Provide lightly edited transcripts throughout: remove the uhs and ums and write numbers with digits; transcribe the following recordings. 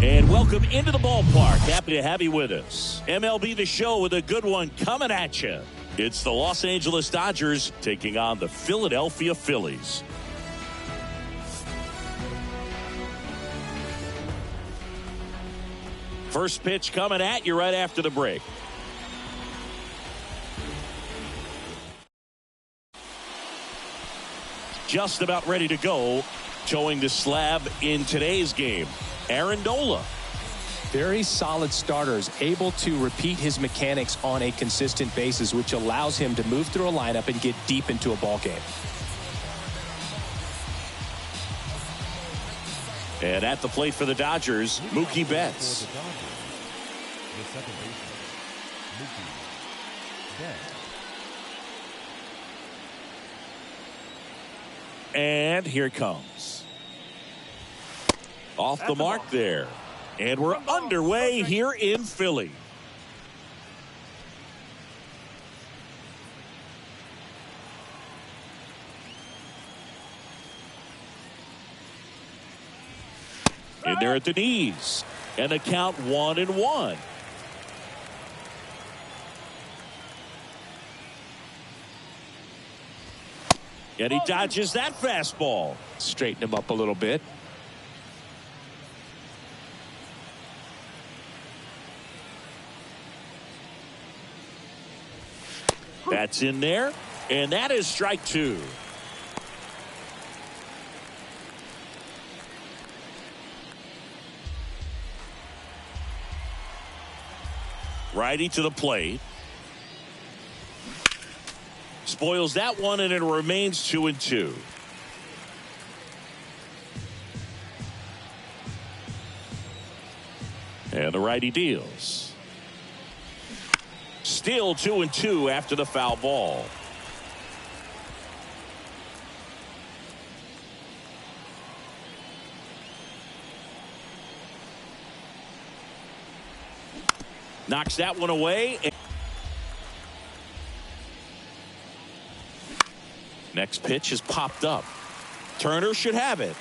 And welcome into the ballpark. Happy to have you with us. MLB The Show with a good one coming at you. It's the Los Angeles Dodgers taking on the Philadelphia Phillies. First pitch coming at you right after the break. Just about ready to go. Towing the slab in today's game, Aaron Nola. Very solid starters, able to repeat his mechanics on a consistent basis, which allows him to move through a lineup and get deep into a ball game. And at the plate for the Dodgers, Mookie Betts. And here it comes. Off the mark there. And we're underway here in Philly. In there at the knees. And the count 1-1. And he dodges that fastball. Straighten him up a little bit. That's in there. And that is strike two. Righty to the plate. Spoils that one, and it remains 2-2. And the righty deals. Still 2-2 after the foul ball. Knocks that one away. Next pitch is popped up. Turner should have it.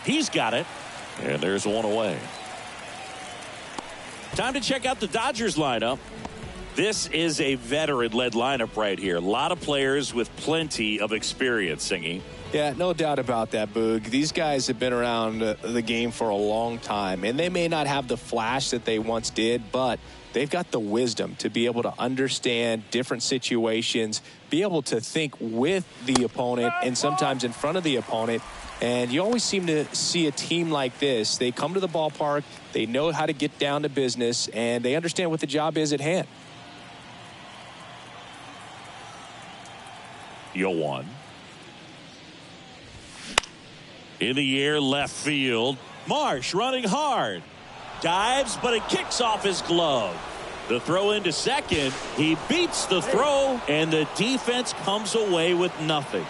He's got it. And there's one away. Time to check out the Dodgers lineup. This is a veteran-led lineup right here. A lot of players with plenty of experience, Singy. Yeah, no doubt about that, Boog. These guys have been around the game for a long time, and they may not have the flash that they once did, but they've got the wisdom to be able to understand different situations, be able to think with the opponent and sometimes in front of the opponent. And you always seem to see a team like this. They come to the ballpark, they know how to get down to business, and they understand what the job is at hand. 0-1. In the air, left field. Marsh running hard. Dives, but it kicks off his glove. The throw into second. He beats the throw, and the defense comes away with nothing.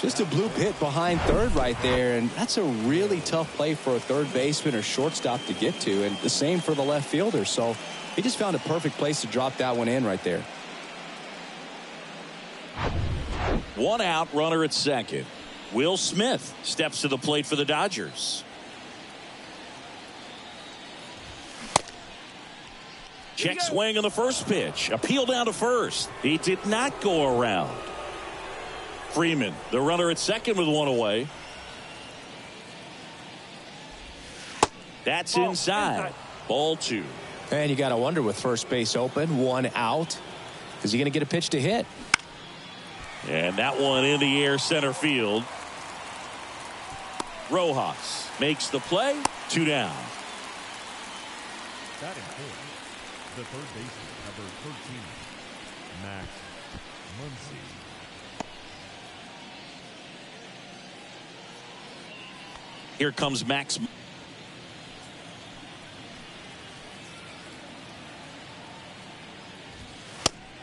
Just a bloop hit behind third right there, and that's a really tough play for a third baseman or shortstop to get to, and the same for the left fielder. So he just found a perfect place to drop that one in right there. One out, runner at second. Will Smith steps to the plate for the Dodgers. Check swing on the first pitch. Appeal down to first. He did not go around. Freeman, the runner at second with one away. That's inside. Ball two. And you got to wonder with first base open, one out. Is he going to get a pitch to hit? And that one in the air center field. Rojas makes the play. 2 down. Batting fourth, the third baseman, number 13, Max Muncy. Here comes Max.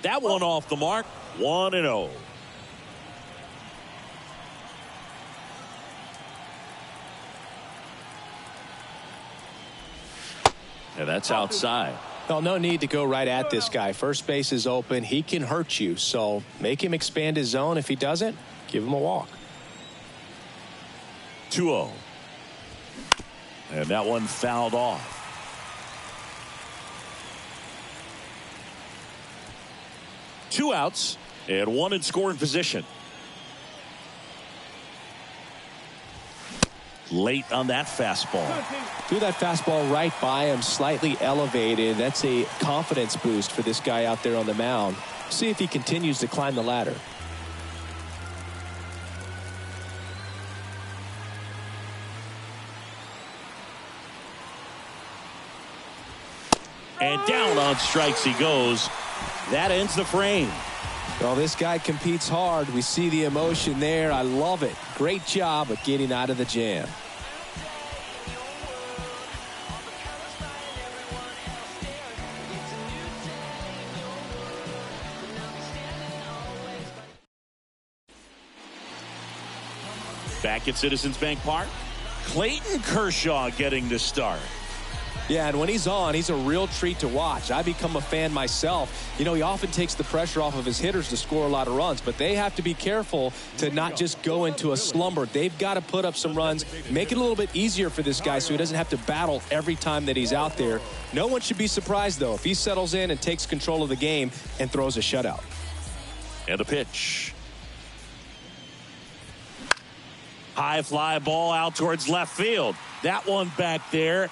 That one off the mark. 1-0. And that's outside. Well, no need to go right at this guy. First base is open. He can hurt you. So make him expand his zone. If he doesn't, give him a walk. 2-0. And that one fouled off. Two outs and one in scoring position. Late on that fastball. Threw that fastball right by him, slightly elevated. That's a confidence boost for this guy out there on the mound. See if he continues to climb the ladder. And down on strikes he goes. That ends the frame. Well, this guy competes hard. We see the emotion there. I love it. Great job of getting out of the jam. Back at Citizens Bank Park, Clayton Kershaw getting the start. Yeah, and when he's on, he's a real treat to watch. I become a fan myself. You know, he often takes the pressure off of his hitters to score a lot of runs, but they have to be careful to not just go into a slumber. They've got to put up some runs, make it a little bit easier for this guy so he doesn't have to battle every time that he's out there. No one should be surprised, though, if he settles in and takes control of the game and throws a shutout. And a pitch. High fly ball out towards left field. That one back there.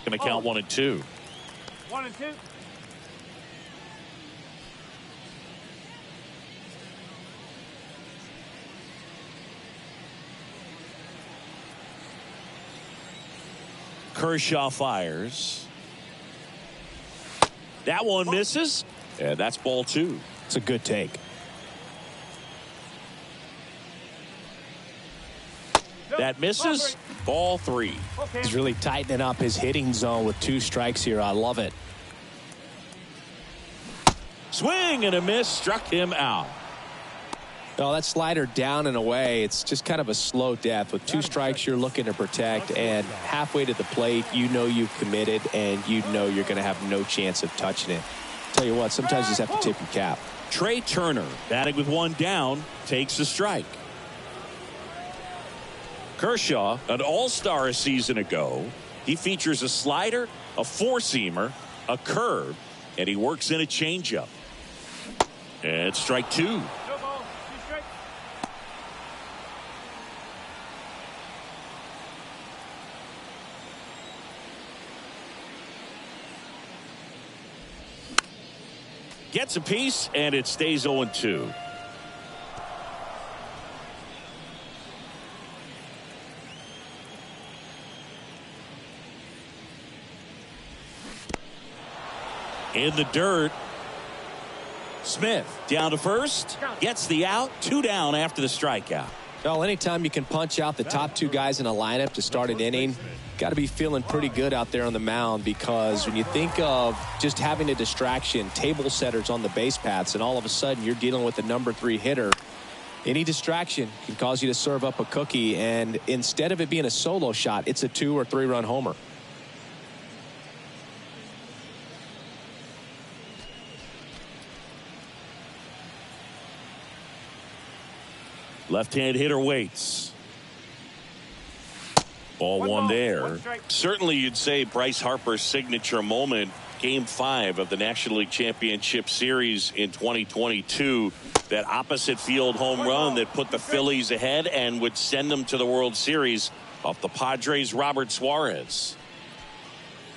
Going to count 1-2. 1-2. Kershaw fires. That one misses. And that's ball 2. It's a good take. That misses. Ball 3. He's really tightening up his hitting zone with 2 strikes here. I love it. Swing and a miss. Struck him out. Well, that slider down and away, it's just kind of a slow death. With 2 strikes, you're looking to protect, and halfway to the plate, you know you've committed, and you know you're going to have no chance of touching it. Tell you what, sometimes you just have to tip your cap. Trey Turner, batting with 1 down, takes the strike. Kershaw, an all-star a season ago. He features a slider, a four-seamer, a curve, and he works in a changeup. And strike 2. Gets a piece, and it stays 0-2. In the dirt. Smith down to first. Gets the out. 2 down after the strikeout. Well, anytime you can punch out the top 2 guys in a lineup to start an inning, got to be feeling pretty good out there on the mound, because when you think of just having a distraction, table setters on the base paths, and all of a sudden you're dealing with the number 3 hitter, any distraction can cause you to serve up a cookie, and instead of it being a solo shot, it's a 2 or 3 run homer. Left-hand hitter waits. Ball 1 there. Certainly you'd say Bryce Harper's signature moment, Game 5 of the National League Championship Series in 2022. That opposite field home run that put the Phillies ahead and would send them to the World Series off the Padres' Robert Suarez.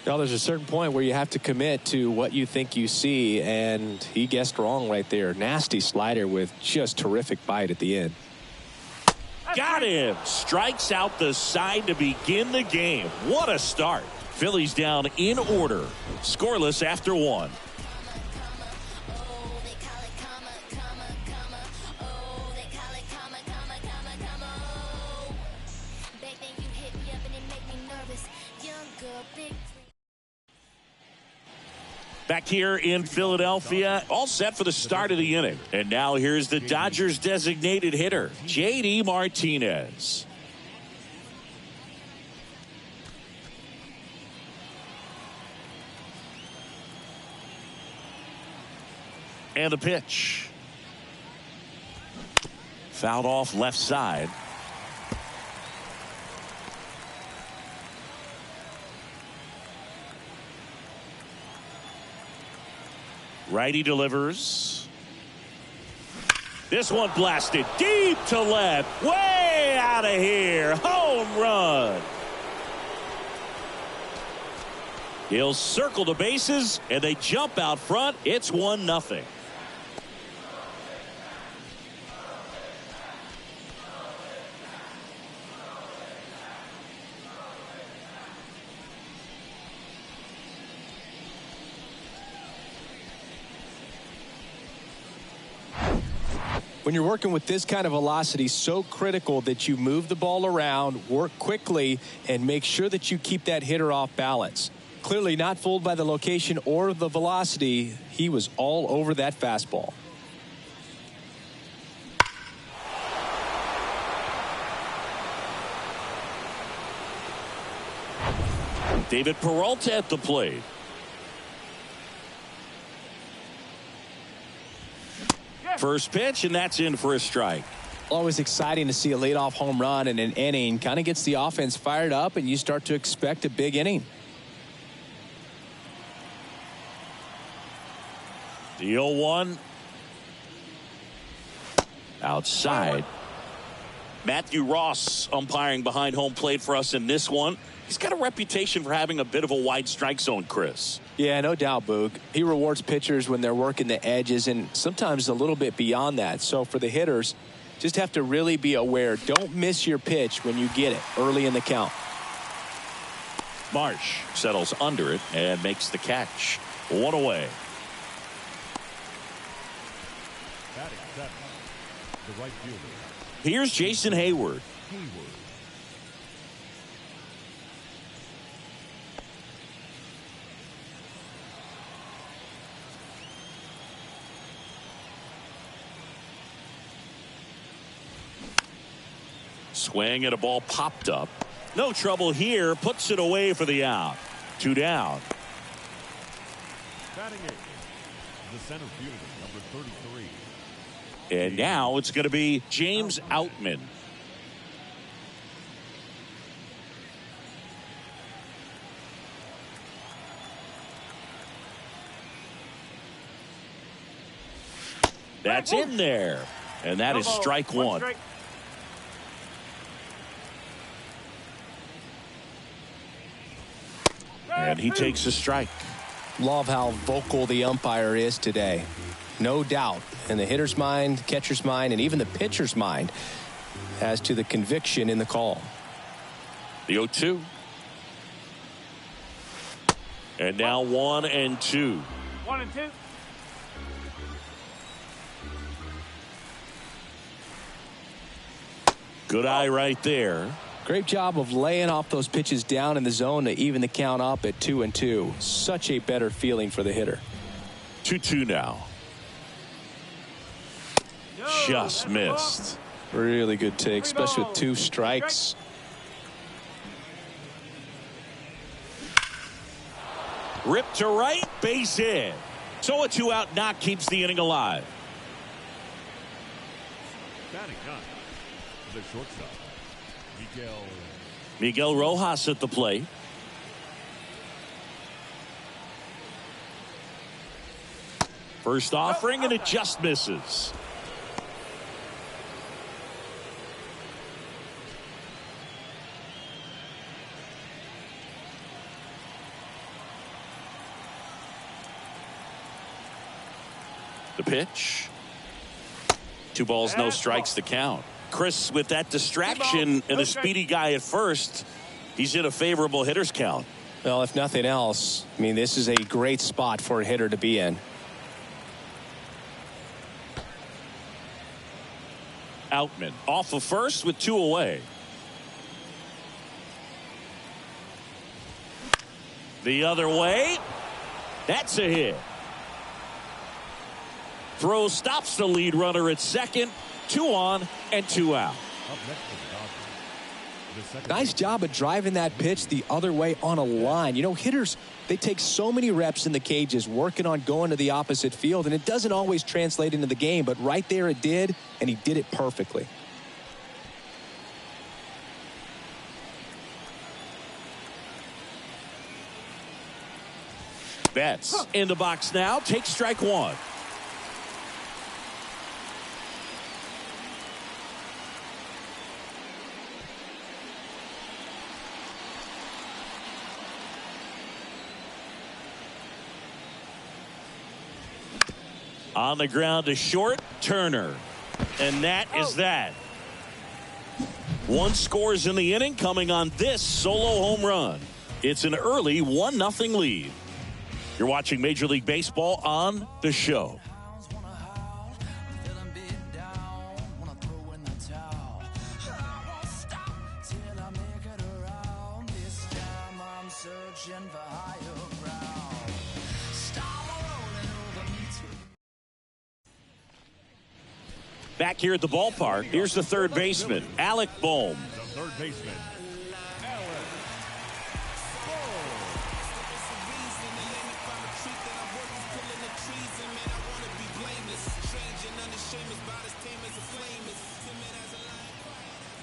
Well, there's a certain point where you have to commit to what you think you see, and he guessed wrong right there. Nasty slider with just terrific bite at the end. Got him. Strikes out the side to begin the game. What a start. Phillies down in order. Scoreless after one. Back here in Philadelphia, all set for the start of the inning. And now here's the Dodgers designated hitter, J.D. Martinez. And the pitch. Fouled off left side. Righty delivers. This one blasted deep to left. Way out of here. Home run. He'll circle the bases, and they jump out front. It's 1-0. When you're working with this kind of velocity, so critical that you move the ball around, work quickly, and make sure that you keep that hitter off balance. Clearly not fooled by the location or the velocity. He was all over that fastball. David Peralta at the plate. First pitch, and that's in for a strike. Always exciting to see a leadoff home run in an inning. Kind of gets the offense fired up, and you start to expect a big inning. The 0-1. Outside. Matthew Ross umpiring behind home plate for us in this one. He's got a reputation for having a bit of a wide strike zone, Chris. Yeah, no doubt, Boog. He rewards pitchers when they're working the edges and sometimes a little bit beyond that. So for the hitters, just have to really be aware. Don't miss your pitch when you get it early in the count. Marsh settles under it and makes the catch. One away. Batting seventh, the right fielder. Here's Jason Hayward. Swing and a ball popped up. No trouble here. Puts it away for the out. 2 down. Batting eighth, the center fielder, number 33. And now it's going to be James Outman. That's in there. And that is strike one. And he takes a strike. Love how vocal the umpire is today. No doubt in the hitter's mind, catcher's mind, and even the pitcher's mind as to the conviction in the call. The 0-2. And now 1 and 2. 1 and 2. Good eye right there. Great job of laying off those pitches down in the zone to even the count up at 2 and 2. Such a better feeling for the hitter. 2-2 now. Just missed. Really good take, especially with 2 strikes. Ripped to right, base hit. So a 2-out knock keeps the inning alive. Batting ninth, the shortstop, Miguel Rojas at the plate. First offering, and it just misses. The pitch. 2 balls, no strikes to count. Chris, with that distraction and a speedy guy at first, he's in a favorable hitter's count. Well, if nothing else, I mean, this is a great spot for a hitter to be in. Outman off of first with 2 away. The other way. That's a hit. Throw stops the lead runner at second. 2 on and 2 out. Nice job of driving that pitch the other way on a line. You know, hitters, they take so many reps in the cages working on going to the opposite field, and it doesn't always translate into the game, but right there it did, and he did it perfectly. Betts in the box now. Takes strike 1. On the ground to short, Turner. And that is that. 1 scores in the inning coming on this solo home run. It's an early 1-0 lead. You're watching Major League Baseball on The Show. Back here at the ballpark, here's the third baseman, Alec Bohm. The third baseman,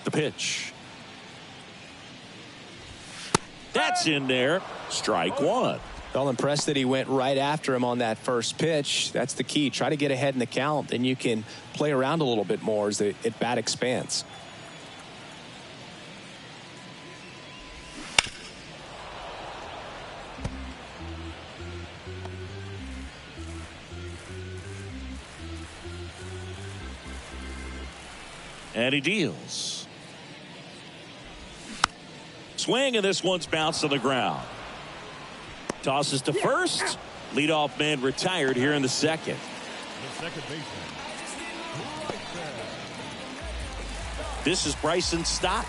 The pitch. That's in there. Strike 1. Well, impressed that he went right after him on that first pitch. That's the key. Try to get ahead in the count, then you can play around a little bit more as the at-bat expands. And he deals. Swing, and this one's bounced on the ground. Tosses to first. Leadoff man retired here in the second. the second baseman. This is Bryson Stott.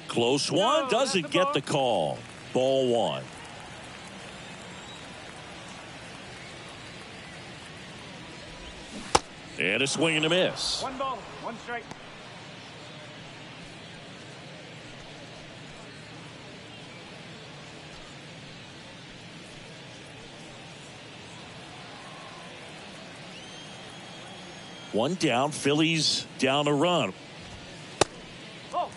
Close one, doesn't get the call. Ball 1. And a swing and a miss. 1 ball, 1 strike. One down, Phillies down a run. Oh.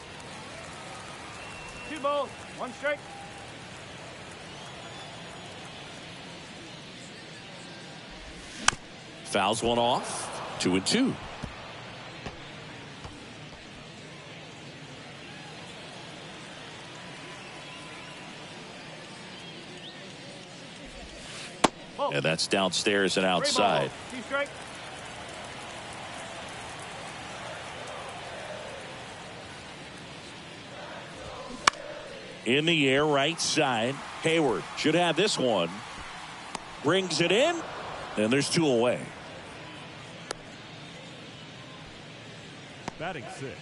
2 balls, 1 strike. Fouls one off. 2-2. And that's downstairs and outside. 2 strike. In the air, right side. Hayward should have this one. Brings it in, and there's 2 away. Batting 6.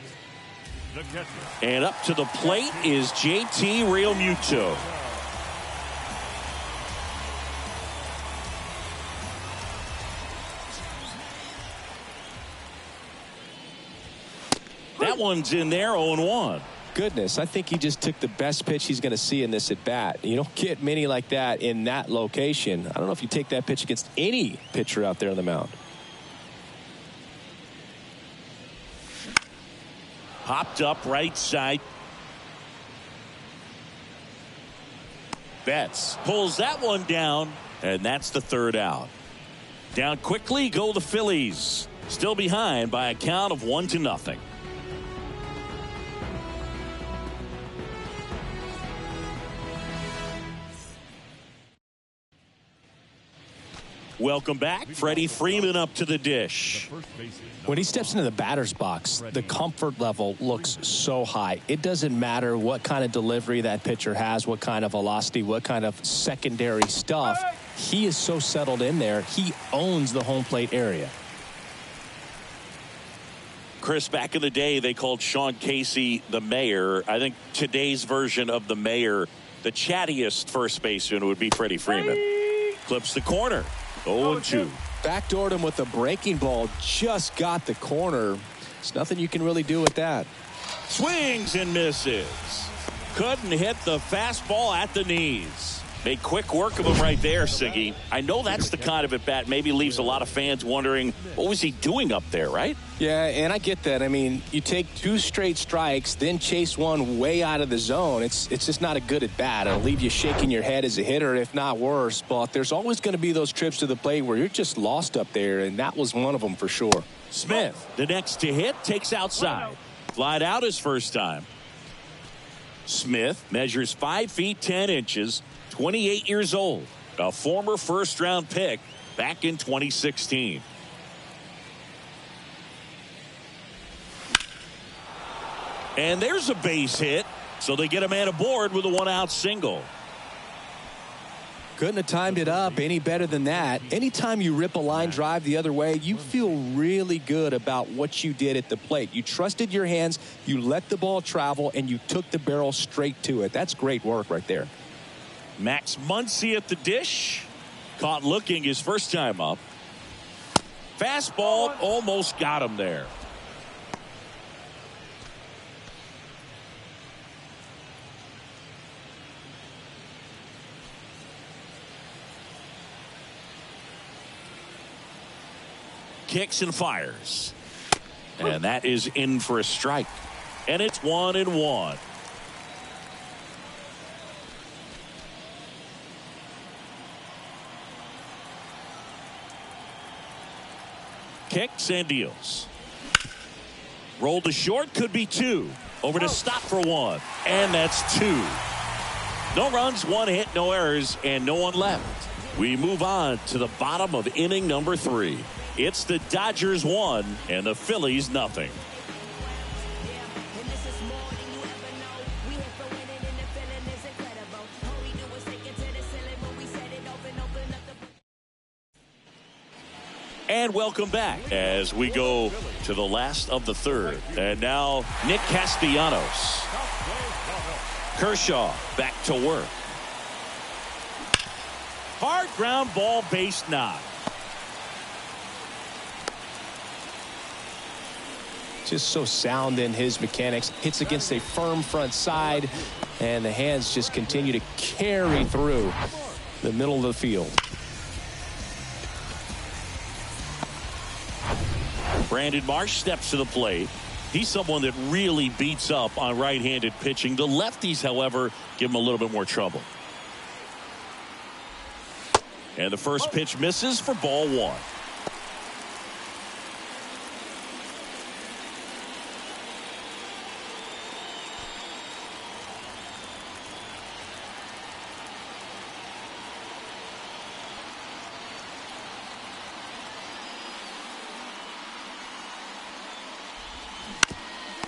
The catcher. And up to the plate is JT Realmuto. That one's in there, 0-1. Goodness, I think he just took the best pitch he's going to see in this at bat. You don't get many like that in that location. I don't know if you take that pitch against any pitcher out there on the mound. Popped up right side. Betts pulls that one down, and that's the 3rd out. Down quickly go the Phillies. Still behind by a count of 1-0. Welcome back. Freddie Freeman up to the dish. When he steps into the batter's box, the comfort level looks so high. It doesn't matter what kind of delivery that pitcher has, what kind of velocity, what kind of secondary stuff. He is so settled in there. He owns the home plate area. Chris, back in the day, they called Sean Casey the mayor. I think today's version of the mayor, the chattiest first baseman, would be Freddie Freeman. Clips the corner. 0-2. Backdoored him with a breaking ball. Just got the corner. There's nothing you can really do with that. Swings and misses. Couldn't hit the fastball at the knees. Made quick work of him right there, Siggy. I know that's the kind of at-bat maybe leaves a lot of fans wondering, what was he doing up there, right? Yeah, and I get that. I mean, you take 2 straight strikes, then chase one way out of the zone. It's just not a good at-bat. It'll leave you shaking your head as a hitter, if not worse. But there's always going to be those trips to the plate where you're just lost up there, and that was one of them for sure. Smith, the next to hit, takes outside. Flied out his first time. Smith measures 5 feet 10 inches. 28 years old, a former first-round pick back in 2016. And there's a base hit, so they get a man aboard with a 1-out single. Couldn't have timed it up any better than that. Anytime you rip a line drive the other way, you feel really good about what you did at the plate. You trusted your hands, you let the ball travel, and you took the barrel straight to it. That's great work right there. Max Muncy at the dish. Caught looking his first time up. Fastball almost got him there. Kicks and fires. And that is in for a strike. And it's 1-1. Kicks and deals. Rolled to short, could be 2. Over to stop for 1. And that's 2. No runs, 1 hit, no errors, and no one left. We move on to the bottom of inning number 3. It's the Dodgers 1 and the Phillies nothing. And welcome back as we go to the last of the third. And now Nick Castellanos. Kershaw back to work. Hard ground ball, base knock. Just so sound in his mechanics. Hits against a firm front side, and the hands just continue to carry through the middle of the field. Brandon Marsh steps to the plate. He's someone that really beats up on right-handed pitching. The lefties, however, give him a little bit more trouble. And the first pitch misses for ball 1.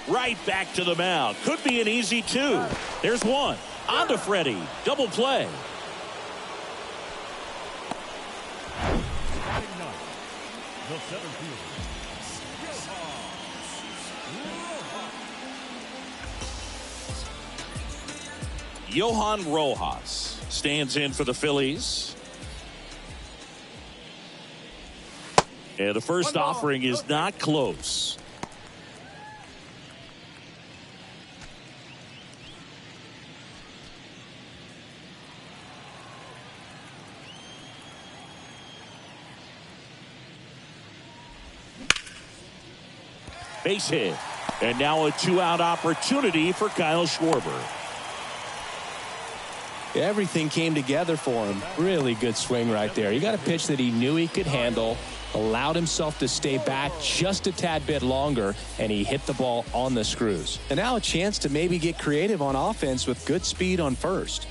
Right back to the mound. Could be an easy 2. There's 1. On to Freddie. Double play. The center fielder, Johan Rojas stands in for the Phillies. And the first offering is not close. Base hit. And now a 2-out opportunity for Kyle Schwarber. Everything came together for him. Really good swing right there. He got a pitch that he knew he could handle, allowed himself to stay back just a tad bit longer, and he hit the ball on the screws. And now a chance to maybe get creative on offense with good speed on first.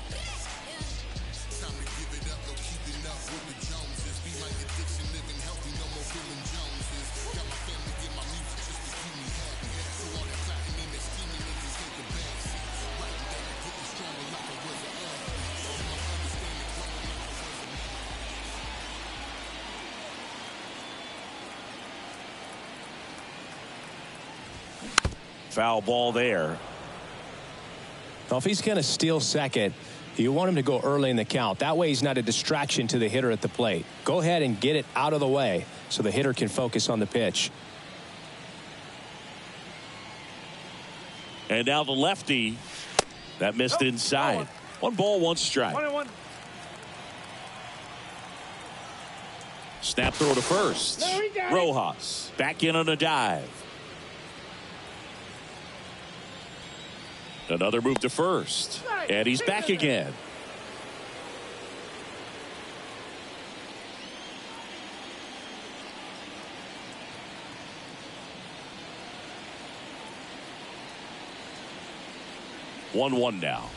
Foul ball there. Well, if he's going to steal second, you want him to go early in the count. That way he's not a distraction to the hitter at the plate. Go ahead and get it out of the way so the hitter can focus on the pitch. And now the lefty. That missed inside. 1 ball, 1 strike. 1-1. Snap throw to first. Rojas back in on a dive. Another move to first. And he's back again. One now.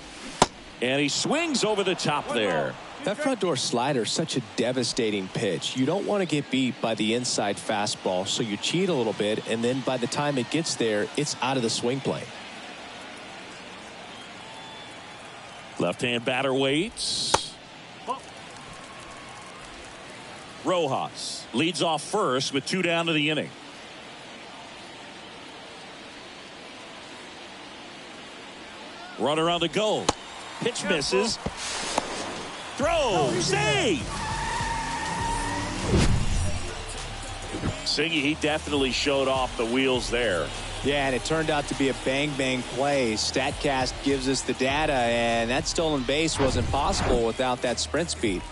And he swings over the top there. That front door slider is such a devastating pitch. You don't want to get beat by the inside fastball, so you cheat a little bit, and then by the time it gets there, it's out of the swing plane. Left-hand batter waits. Rojas leads off first with 2 down to the inning. Runner on the go. Pitch misses. Throw. Save. Singy, he definitely showed off the wheels there. Yeah, and it turned out to be a bang-bang play. StatCast gives us the data, and that stolen base wasn't possible without that sprint speed.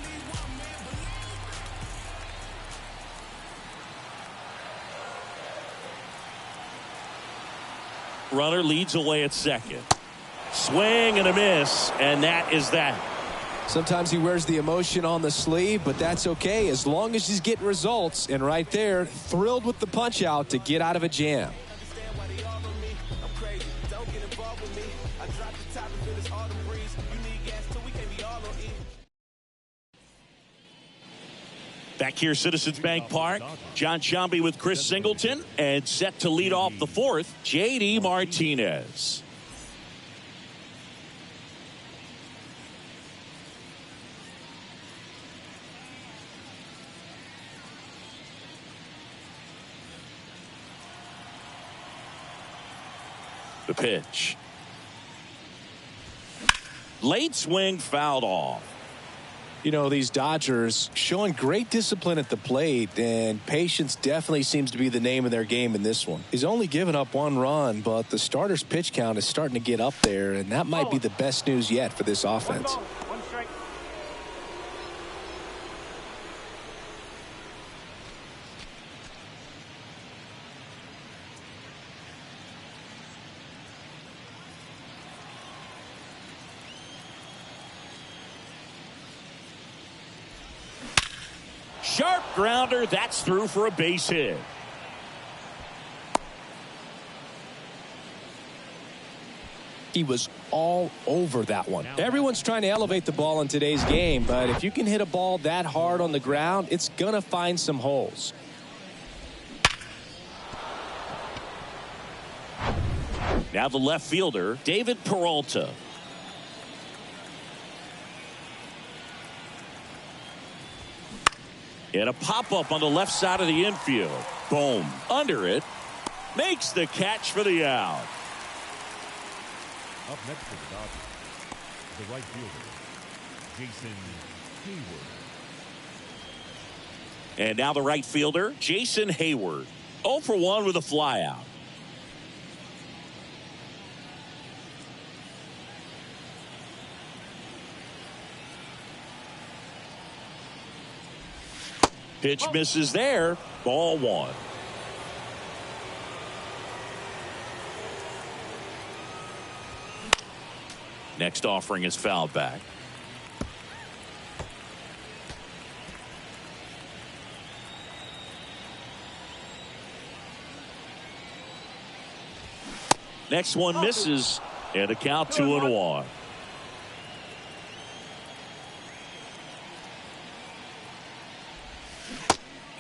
Runner leads away at second. Swing and a miss, and that is that. Sometimes he wears the emotion on the sleeve, but that's okay as long as he's getting results. And right there, thrilled with the punch out to get out of a jam. Back here, Citizens Bank Park. John Sciambi with Chris Singleton, and set to lead off the 4th, J.D. Martinez. The pitch. Late swing, fouled off. You know, these Dodgers showing great discipline at the plate, and patience definitely seems to be the name of their game in this one. He's only given up 1 run, but the starter's pitch count is starting to get up there, and that might be the best news yet for this offense. 1 strike. Sharp grounder, that's through for a base hit. He was all over that one. Everyone's trying to elevate the ball in today's game, but if you can hit a ball that hard on the ground, it's going to find some holes. Now the left fielder, David Peralta. And a pop-up on the left side of the infield. Boom. Under it. Makes the catch for the out. Up next for the Dodgers, the right fielder, Jason Hayward. And now the right fielder, Jason Hayward. 0 for 1 with a flyout. Pitch misses there. Ball 1. Next offering is fouled back. Next one misses, and a count 2-1.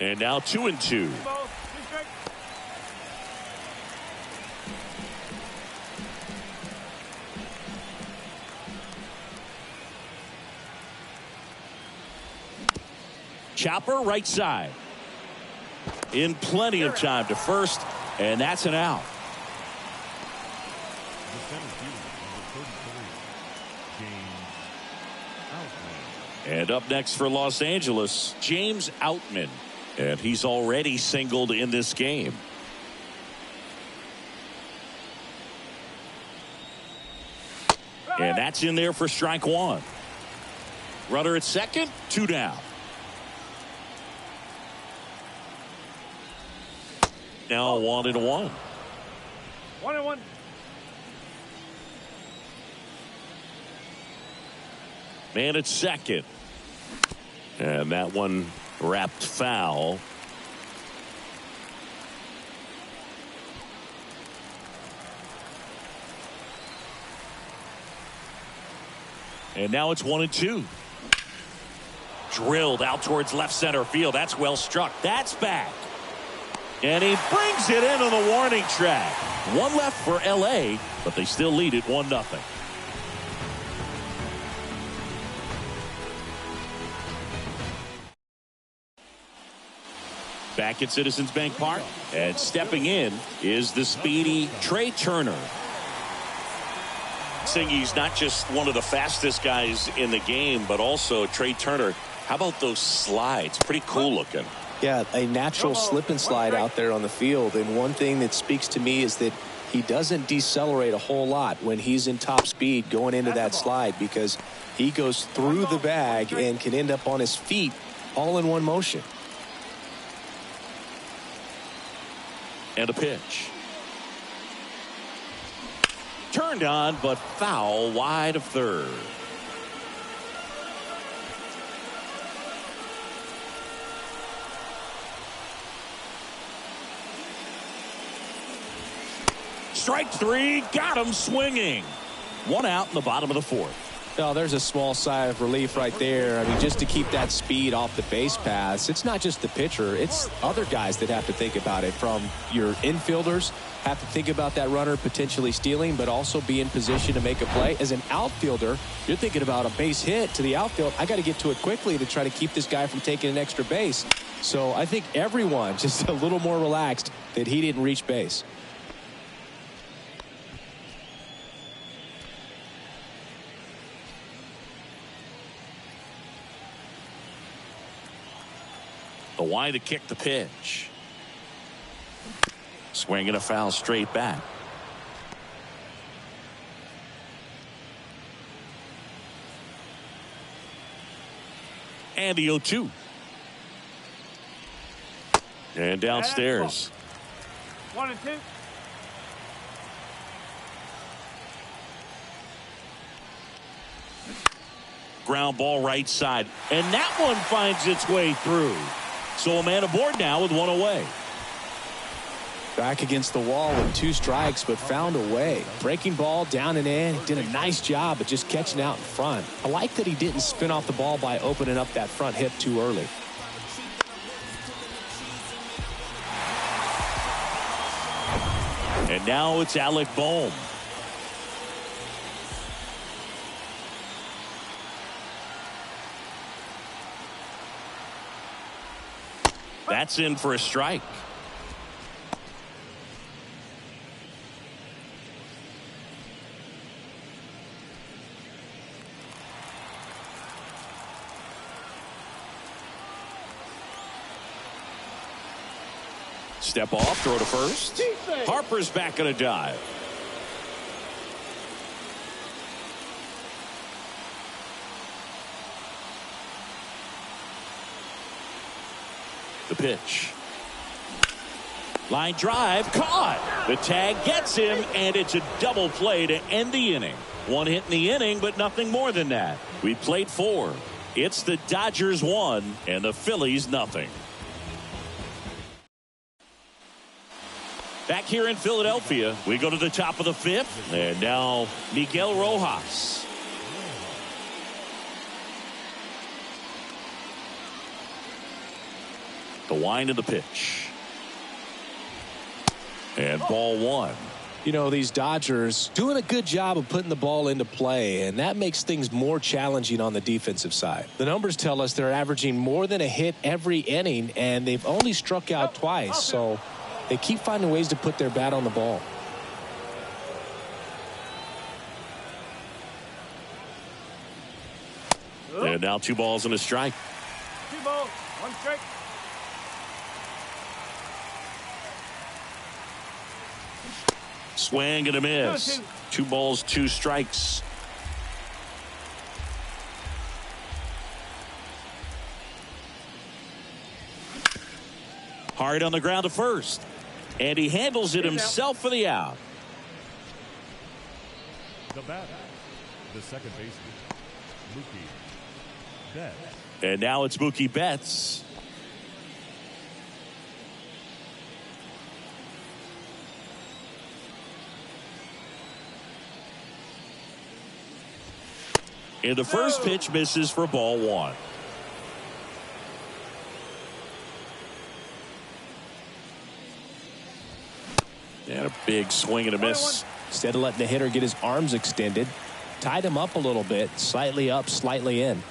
And now 2-2. Chopper right side. In plenty of time to first, and that's an out. The center fielder, number 33, James Outman. And up next for Los Angeles, James Outman. And he's already singled in this game. And that's in there for strike one. Runner at second, 2 down. Now 1-1. 1-1. Man at second. And that one wrapped foul. And now it's 1-2. Drilled out towards left center field. That's well struck. That's back. And he brings it in on the warning track. One left for LA, but they still lead it 1-0. Back at Citizens Bank Park, and stepping in is the speedy Trey Turner. Saying he's not just one of the fastest guys in the game, but also Trey Turner. How about those slides? Pretty cool looking. Yeah, a natural slip and slide out there on the field. And one thing that speaks to me is that he doesn't decelerate a whole lot when he's in top speed going into that slide, because he goes through the bag and can end up on his feet all in one motion. And a pitch. Turned on, but foul wide of third. Strike three, got him swinging. One out in the bottom of the fourth. Oh, there's a small sigh of relief right there. I mean, just to keep that speed off the base paths. It's not just the pitcher. It's other guys that have to think about it. From your infielders, have to think about that runner potentially stealing, but also be in position to make a play. As an outfielder, you're thinking about a base hit to the outfield. I got to get to it quickly to try to keep this guy from taking an extra base. So I think everyone just a little more relaxed that he didn't reach base. The wide to kick the pitch. Swinging a foul straight back. And the 0-2. And downstairs. 1-2. Ground ball right side. And that one finds its way through. So a man aboard now with one away. Back against the wall with 2 strikes, but found a way. Breaking ball down and in. Did a nice job of just catching out in front. I like that he didn't spin off the ball by opening up that front hip too early. And now it's Alec Bohm. That's in for a strike. Step off, throw to first. Harper's back on a dive. The pitch. Line drive, caught. The tag gets him, and it's a double play to end the inning. One hit in the inning, but nothing more than that. We played 4. It's the Dodgers 1 and the Phillies nothing. Back here in Philadelphia, we go to the top of the 5th, and now Miguel Rojas. The wind of the pitch. And ball 1. You know, these Dodgers doing a good job of putting the ball into play, and that makes things more challenging on the defensive side. The numbers tell us they're averaging more than a hit every inning, and they've only struck out twice, so they keep finding ways to put their bat on the ball. now 2 balls and a strike. 2 balls, 1 strike. Swing and a miss. 2 balls, 2 strikes. Hard on the ground to first. And he handles it himself for the out. The batter, the second baseman, Mookie Betts. And now it's Mookie Betts. And the first pitch misses for ball 1. And a big swing and a miss. Instead of letting the hitter get his arms extended, tied him up a little bit, slightly up, slightly in.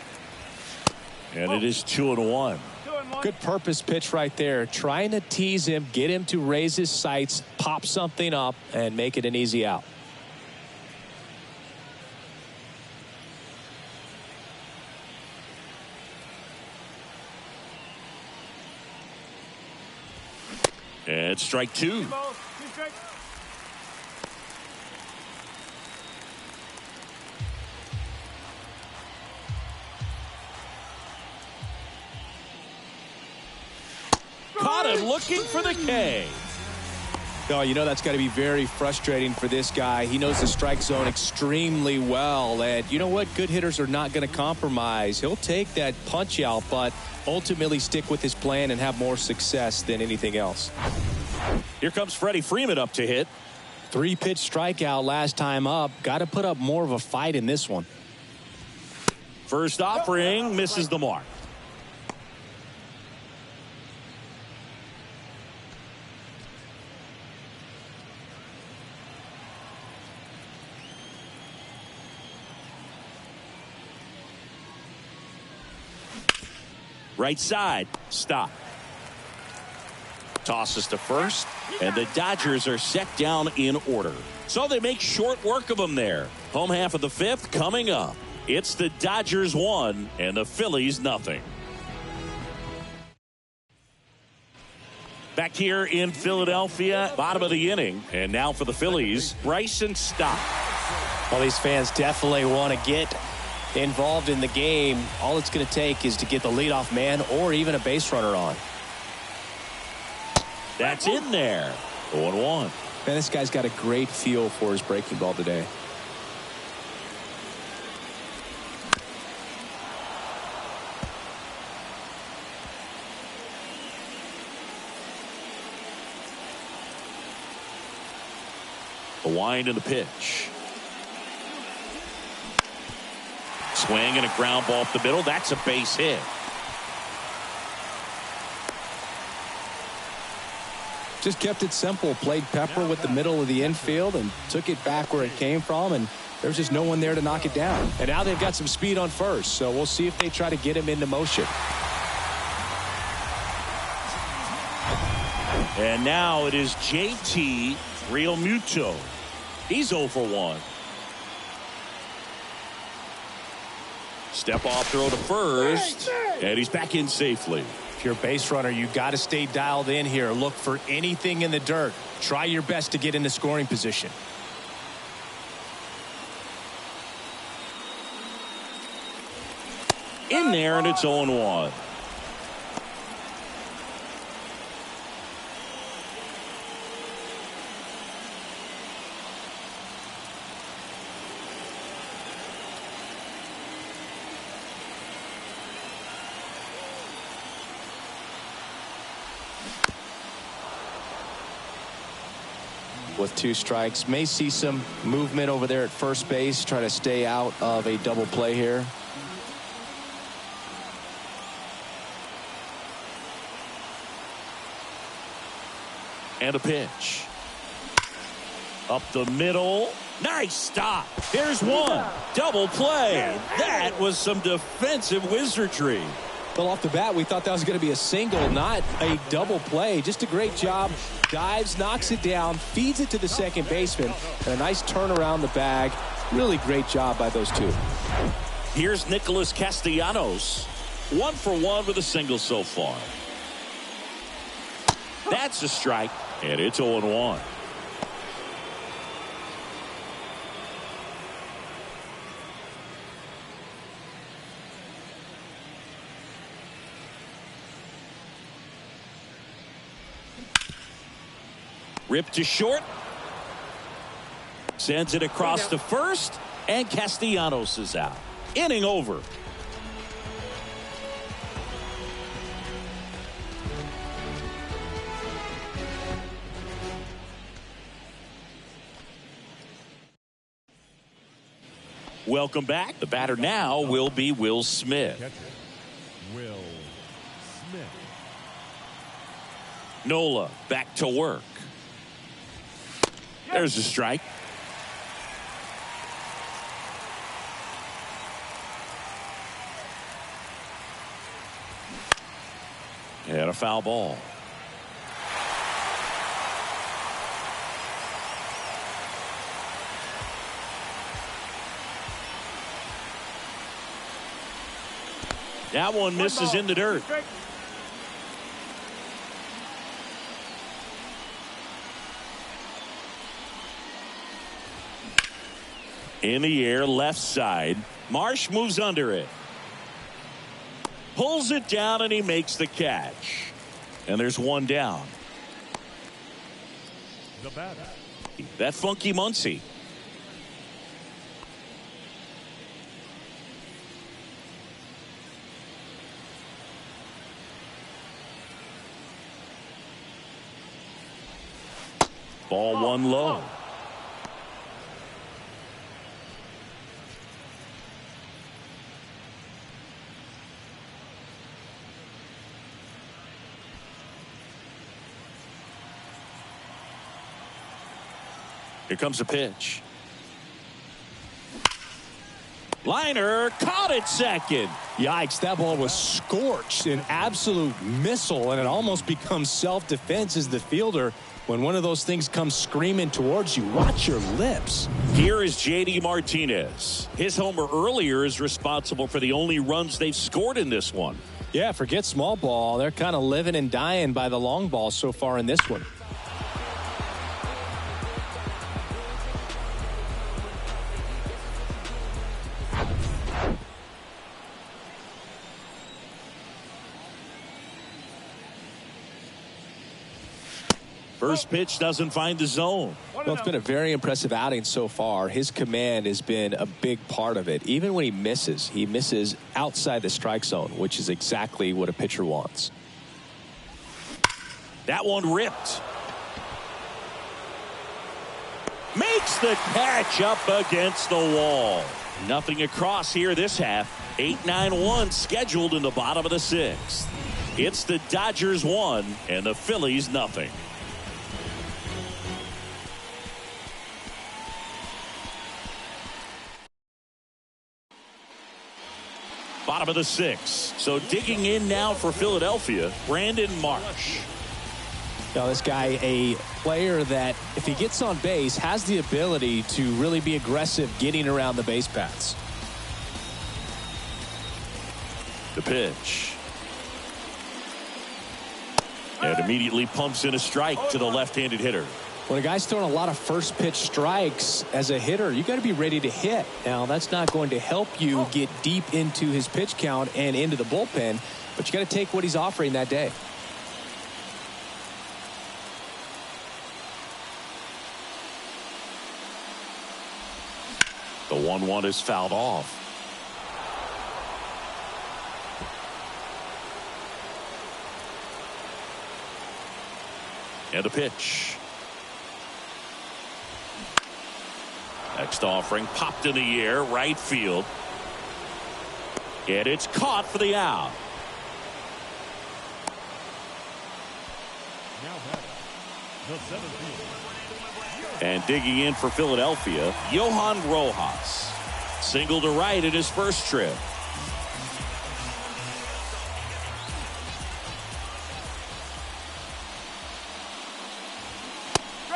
And it is 2-1. Good purpose pitch right there. Trying to tease him, get him to raise his sights, pop something up, and make it an easy out. And strike 2. 2 balls, 2 strikes. Caught him looking for the K. Oh, you know that's got to be very frustrating for this guy. He knows the strike zone extremely well. And you know what? Good hitters are not going to compromise. He'll take that punch out, but ultimately stick with his plan and have more success than anything else. Here comes Freddie Freeman up to hit. 3-pitch strikeout last time up. Got to put up more of a fight in this one. First offering misses the mark. Right side, stop. Tosses to first, and the Dodgers are set down in order. So they make short work of them there. Home half of the 5th coming up. It's the Dodgers 1 and the Phillies nothing. Back here in Philadelphia, bottom of the inning. And now for the Phillies, Bryson Stott. Well, these fans definitely want to get involved in the game. All it's going to take is to get the leadoff man or even a base runner on. That's in there. 0-1. Man, this guy's got a great feel for his breaking ball today. The wind and the pitch. Swing and a ground ball up the middle. That's a base hit. Just kept it simple. Played pepper with the middle of the infield and took it back where it came from, and there's just no one there to knock it down. And now they've got some speed on first, so we'll see if they try to get him into motion. And now it is JT Realmuto. He's 0 for 1. Step off throw to first, and he's back in safely. If you're a base runner, you got to stay dialed in here. Look for anything in the dirt. Try your best to get into scoring position. In there, and it's 0-1. With 2 strikes, may see some movement over there at first base. Try to stay out of a double play here. And a pitch. Up the middle. Nice stop. Here's one. Double play. That was some defensive wizardry. Well, off the bat, we thought that was going to be a single, not a double play. Just a great job. Dives, knocks it down, feeds it to the second baseman, and a nice turn around the bag. Really great job by those two. Here's Nicholas Castellanos. 1 for 1 with a single so far. That's a strike, and it's 0-1. Ripped to short. Sends it across to first, and Castellanos is out. Inning over. Welcome back. The batter now will be Will Smith. Catcher, Will Smith. Nola back to work. There's a strike. And a foul ball. That one misses in the dirt. In the air, left side. Marsh moves under it. Pulls it down, and he makes the catch. And there's one down. The batter. That funky Muncy. Ball one low. Here comes a pitch. Liner caught it second. Yikes, that ball was scorched, an absolute missile, and it almost becomes self-defense as the fielder. When one of those things comes screaming towards you, watch your lips. Here is J.D. Martinez. His homer earlier is responsible for the only runs they've scored in this one. Yeah, forget small ball. They're kind of living and dying by the long ball so far in this one. First pitch doesn't find the zone. Well, it's been a very impressive outing so far. His command has been a big part of it. Even when he misses outside the strike zone, which is exactly what a pitcher wants. That one ripped. Makes the catch up against the wall. Nothing across here this half. 8-9-1 scheduled in the bottom of the 6th. It's the Dodgers 1 and the Phillies nothing. Bottom of the 6th. So digging in now for Philadelphia, Brandon Marsh. Now this guy, a player that if he gets on base has the ability to really be aggressive getting around the base paths. The pitch. And immediately pumps in a strike to the left-handed hitter. When a guy's throwing a lot of first pitch strikes as a hitter, you got to be ready to hit. Now that's not going to help you get deep into his pitch count and into the bullpen, but you got to take what he's offering that day. The 1-1 is fouled off. And a pitch. Next offering popped in the air, right field. And it's caught for the out. Now batting, the 7th fielder. And digging in for Philadelphia, Johan Rojas. Single to right in his first trip.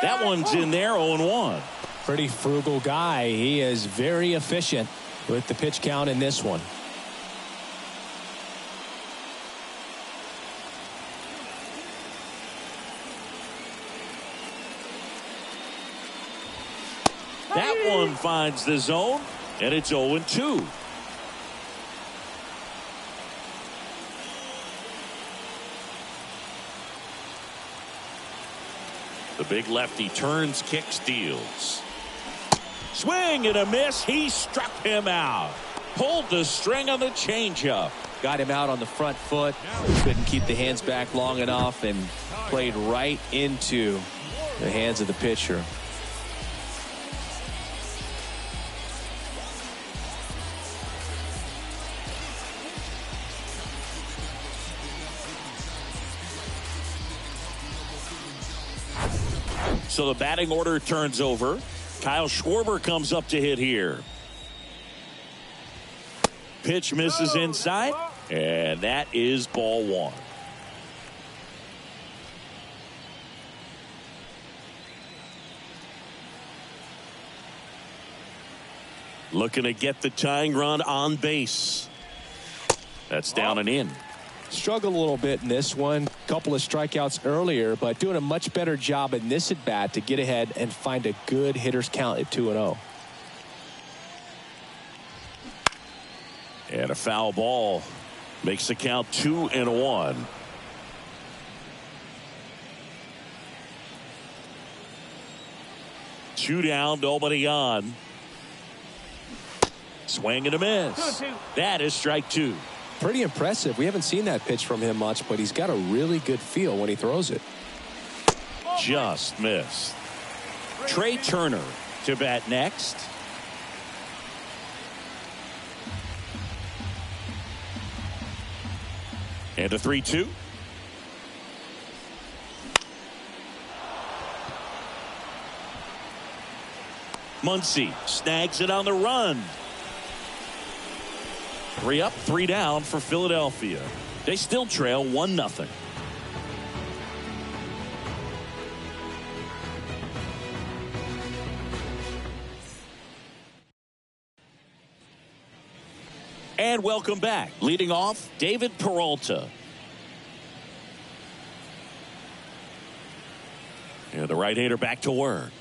That one's in there, 0-1. Pretty frugal guy. He is very efficient. with the pitch count in this one. That one finds the zone, and it's 0-2. The big lefty turns, kicks, deals. Swing and a miss. He struck him out. Pulled the string on the changeup. Got him out on the front foot. Couldn't keep the hands back long enough and played right into the hands of the pitcher. So the batting order turns over. Kyle Schwarber comes up to hit here. Pitch misses inside, and that is ball one. Looking to get the tying run on base. That's down and in. Struggled a little bit in this one. Couple of strikeouts earlier, but doing a much better job in this at bat to get ahead and find a good hitter's count at 2-0. And a foul ball makes the count 2-1. Two down, nobody on. Swing and a miss. That is strike two. Pretty impressive. We haven't seen that pitch from him much, but he's got a really good feel when he throws it. Just missed. Trey Turner to bat next. And a 3-2. Muncy snags it on the run. 3 up, 3 down for Philadelphia. They still trail 1-0. And welcome back. Leading off, David Peralta. And the right-hander back to work.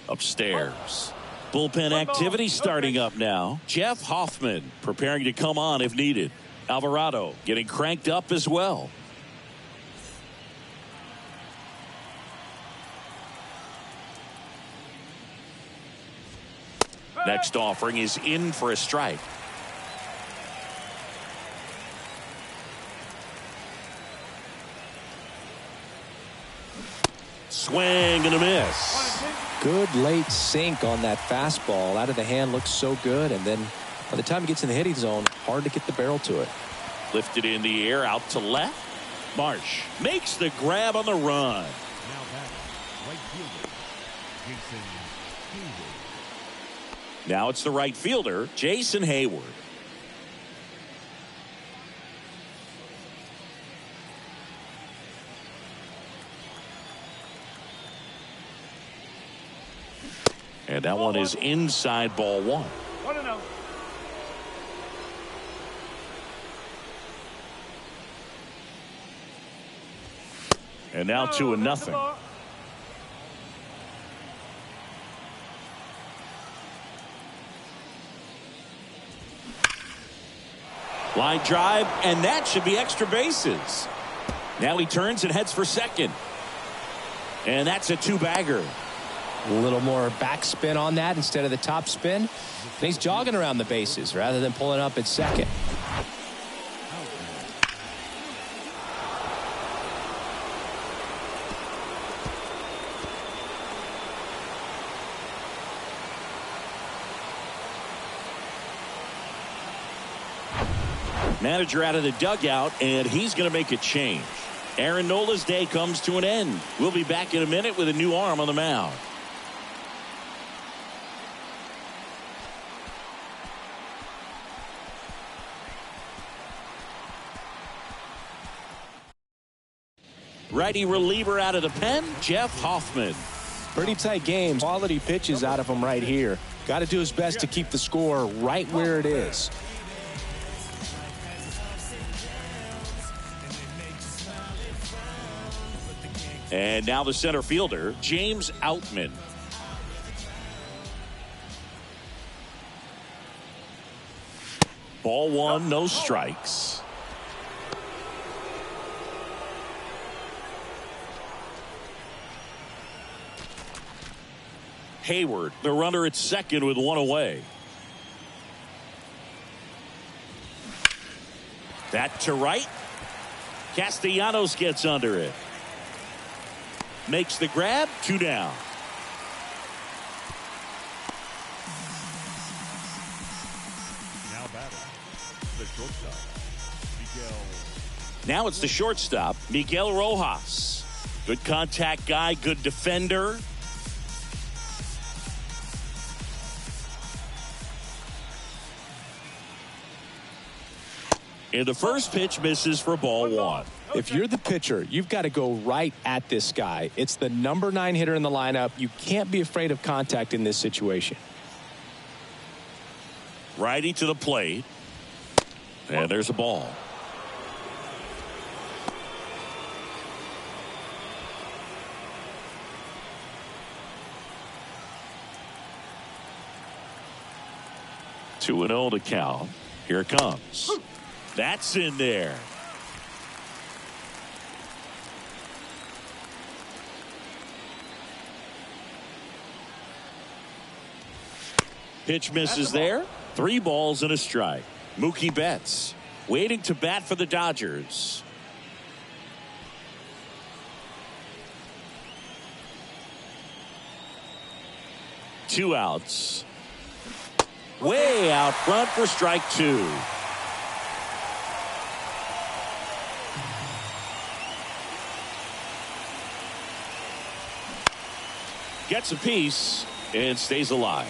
Upstairs. Bullpen activity starting up now. Jeff Hoffman preparing to come on if needed. Alvarado getting cranked up as well. Next offering is in for a strike. Swing and a miss. Good late sink on that fastball. Out of the hand, looks so good, and then by the time he gets in the hitting zone, hard to get the barrel to it. Lifted in the air out to left. Marsh makes the grab on the run. Now back, right fielder, Jason Hayward. Now it's the right fielder, Jason Hayward. And that one is inside ball one. 1-0. And now 2-0. Line drive, and that should be extra bases. Now he turns and heads for second. And that's a two-bagger. A little more backspin on that instead of the top spin. And he's jogging around the bases rather than pulling up at second. Manager out of the dugout, and he's going to make a change. Aaron Nola's day comes to an end. We'll be back in a minute with a new arm on the mound. Righty reliever out of the pen, Jeff Hoffman. Pretty tight game. Quality pitches out of him right here. Got to do his best to keep the score right where it is. And now the center fielder, James Outman. Ball one, no strikes. Hayward, the runner at second with one away. That to right. Castellanos gets under it. Makes the grab, 2 down. Now batting, the shortstop, Miguel. Now it's the shortstop, Miguel Rojas. Good contact guy, good defender. And the first pitch misses for ball one. If you're the pitcher, you've got to go right at this guy. It's the number 9 hitter in the lineup. You can't be afraid of contact in this situation. Righty to the plate. And there's a ball. Two and 0 to count. Here it comes. That's in there. Pitch misses there. 3 balls and a strike. Mookie Betts waiting to bat for the Dodgers. Two outs. Way out front for strike 2. Gets a piece and stays alive.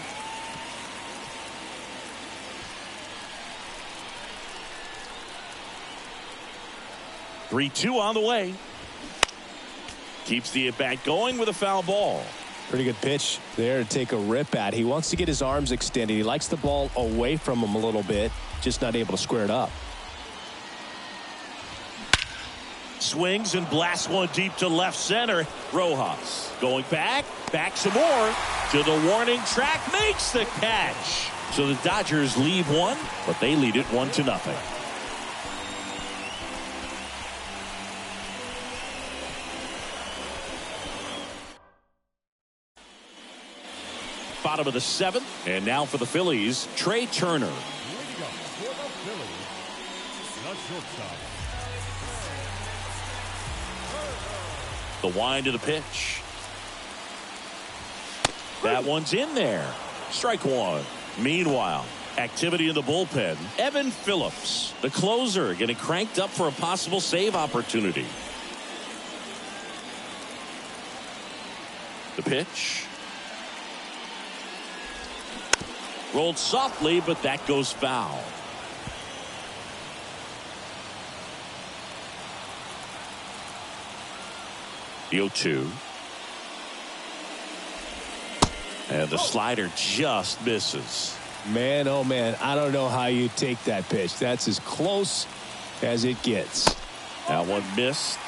Three-two on the way. Keeps the at-bat going with a foul ball. Pretty good pitch there to take a rip at. He wants to get his arms extended. He likes the ball away from him a little bit, just not able to square it up. Swings and blasts one deep to left center. Rojas going back some more to the warning track, makes the catch. So the Dodgers leave one, but they lead it 1-0. Bottom of the 7th, and now for the Phillies, Trey Turner. Leading up for the Phillies, the shortstop. The wind of the pitch. That one's in there. Strike 1. Meanwhile, activity in the bullpen. Evan Phillips, the closer, getting cranked up for a possible save opportunity. The pitch. Rolled softly, but that goes foul. The 0-2. And the slider just misses. Man, oh man, I don't know how you take that pitch. That's as close as it gets. That one missed.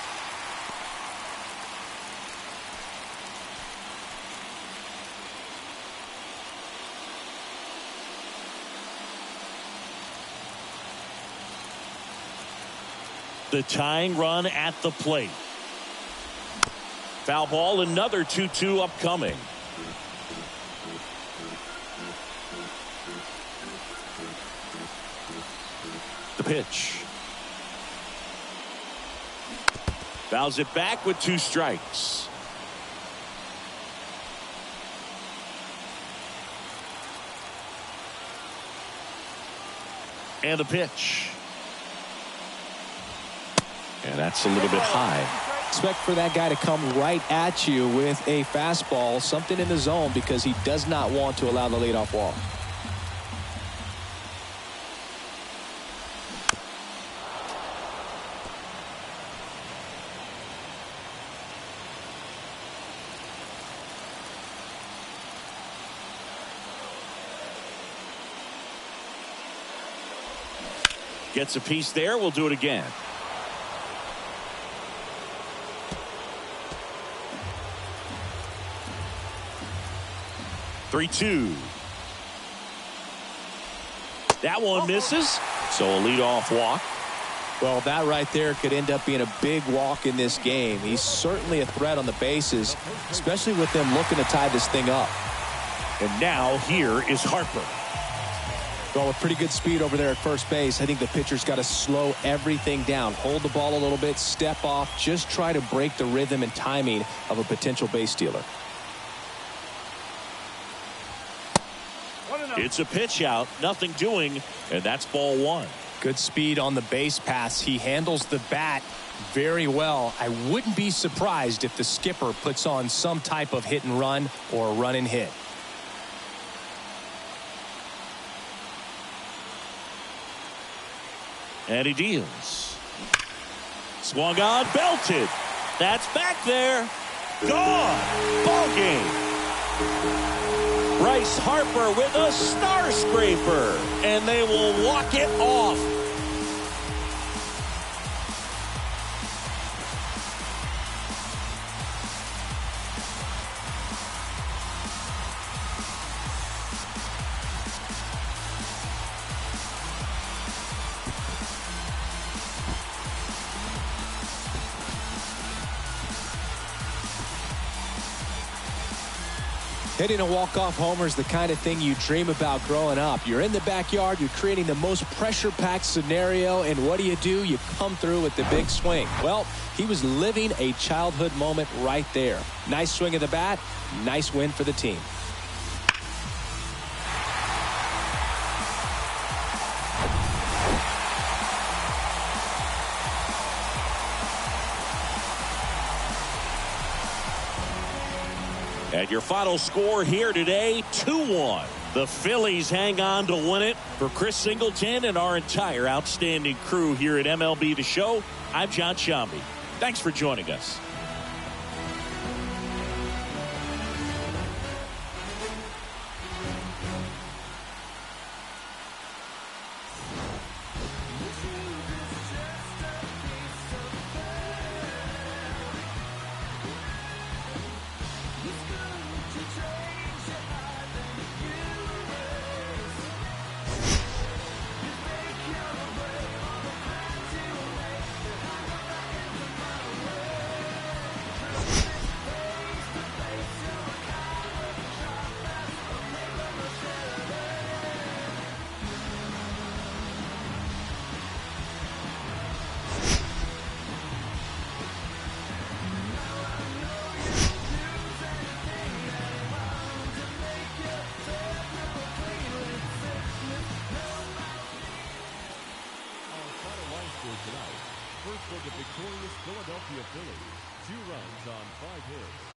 The tying run at the plate. Foul ball, another 2-2 upcoming. The pitch. Fouls it back with 2 strikes. And the pitch. And that's a little bit high. Expect for that guy to come right at you with a fastball, something in the zone, because he does not want to allow the leadoff walk. Gets a piece there. We'll do it again. Three-two. That one misses. So a leadoff walk. Well, that right there could end up being a big walk in this game. He's certainly a threat on the bases, especially with them looking to tie this thing up. And now here is Harper. Well, with pretty good speed over there at first base, I think the pitcher's got to slow everything down. Hold the ball a little bit, step off, just try to break the rhythm and timing of a potential base stealer. It's a pitch out, nothing doing, and that's ball one. Good speed on the base paths. He handles the bat very well. I wouldn't be surprised if the skipper puts on some type of hit and run or a run and hit. And he deals. Swung on, belted. That's back there. Gone. Ball game. Bryce Harper with a star scraper, and they will walk it off. Hitting a walk-off homer is the kind of thing you dream about growing up. You're in the backyard, you're creating the most pressure-packed scenario, and what do? You come through with the big swing. Well, he was living a childhood moment right there. Nice swing of the bat, nice win for the team. And your final score here today, 2-1. The Phillies hang on to win it. For Chris Singleton and our entire outstanding crew here at MLB The Show, I'm John Shambi. Thanks for joining us. Tonight, first for the victorious Philadelphia Phillies, 2 runs on 5 hits.